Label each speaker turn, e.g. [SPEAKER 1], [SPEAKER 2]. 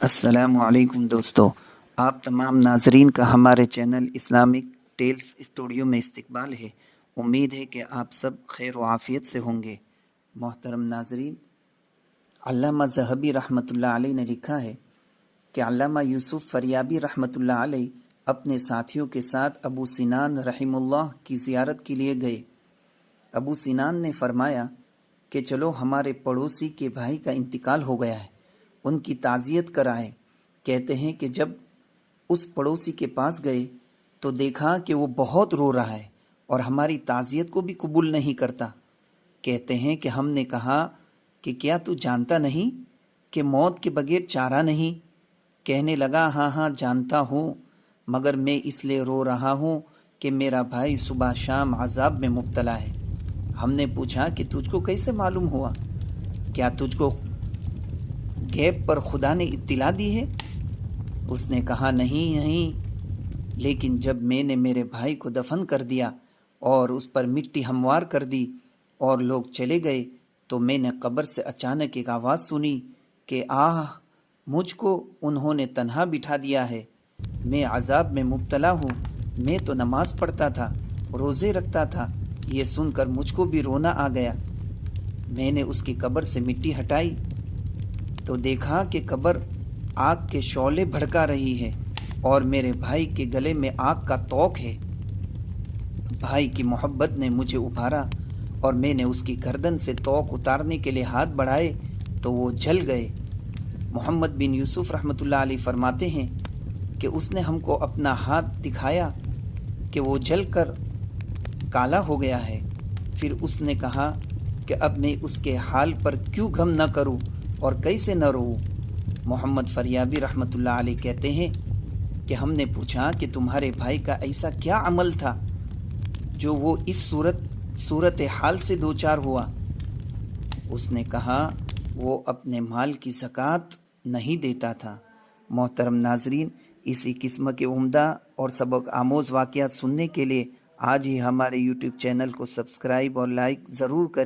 [SPEAKER 1] السلام علیکم دوستو، آپ تمام ناظرین کا ہمارے چینل اسلامک ٹیلز اسٹوڈیو میں استقبال ہے۔ امید ہے کہ آپ سب خیر و عافیت سے ہوں گے۔ محترم ناظرین، علامہ ذہبی رحمۃ اللہ علیہ نے لکھا ہے کہ علامہ یوسف فریابی رحمۃ اللہ علیہ اپنے ساتھیوں کے ساتھ ابو سنان رحم اللہ کی زیارت کے لیے گئے۔ ابو سنان نے فرمایا کہ چلو ہمارے پڑوسی کے بھائی کا انتقال ہو گیا ہے، ان کی تعزیت کرائے۔ کہتے ہیں کہ جب اس پڑوسی کے پاس گئے تو دیکھا کہ وہ بہت رو رہا ہے اور ہماری تعزیت کو بھی قبول نہیں کرتا۔ کہتے ہیں کہ ہم نے کہا کہ کیا تو جانتا نہیں کہ موت کے بغیر چارہ نہیں؟ کہنے لگا ہاں ہاں جانتا ہوں، مگر میں اس لیے رو رہا ہوں کہ میرا بھائی صبح شام عذاب میں مبتلا ہے۔ ہم نے پوچھا کہ تجھ کو کیسے معلوم ہوا؟ کیا تجھ کو غیب پر خدا نے اطلاع دی ہے؟ اس نے کہا نہیں، لیکن جب میں نے میرے بھائی کو دفن کر دیا اور اس پر مٹی ہموار کر دی اور لوگ چلے گئے تو میں نے قبر سے اچانک ایک آواز سنی کہ آہ، مجھ کو انہوں نے تنہا بٹھا دیا ہے، میں عذاب میں مبتلا ہوں۔ میں تو نماز پڑھتا تھا، روزے رکھتا تھا۔ یہ سن کر مجھ کو بھی رونا آ گیا۔ میں نے اس کی قبر سے مٹی ہٹائی تو دیکھا کہ قبر آگ کے شعلے بھڑکا رہی ہے اور میرے بھائی کے گلے میں آگ کا توق ہے۔ بھائی کی محبت نے مجھے ابھارا اور میں نے اس کی گردن سے توق اتارنے کے لیے ہاتھ بڑھائے تو وہ جل گئے۔ محمد بن یوسف رحمۃ اللہ علیہ فرماتے ہیں کہ اس نے ہم کو اپنا ہاتھ دکھایا کہ وہ جل کر کالا ہو گیا ہے۔ پھر اس نے کہا کہ اب میں اس کے حال پر کیوں غم نہ کروں اور کیسے نہ روؤں؟ محمد فریابی رحمۃ اللہ علیہ کہتے ہیں کہ ہم نے پوچھا کہ تمہارے بھائی کا ایسا کیا عمل تھا جو وہ اس صورت حال سے دوچار ہوا؟ اس نے کہا وہ اپنے مال کی زکوٰۃ نہیں دیتا تھا۔ محترم ناظرین، اسی قسم کے عمدہ اور سبق آموز واقعات سننے کے لیے آج ہی ہمارے یوٹیوب چینل کو سبسکرائب اور لائک ضرور کریں۔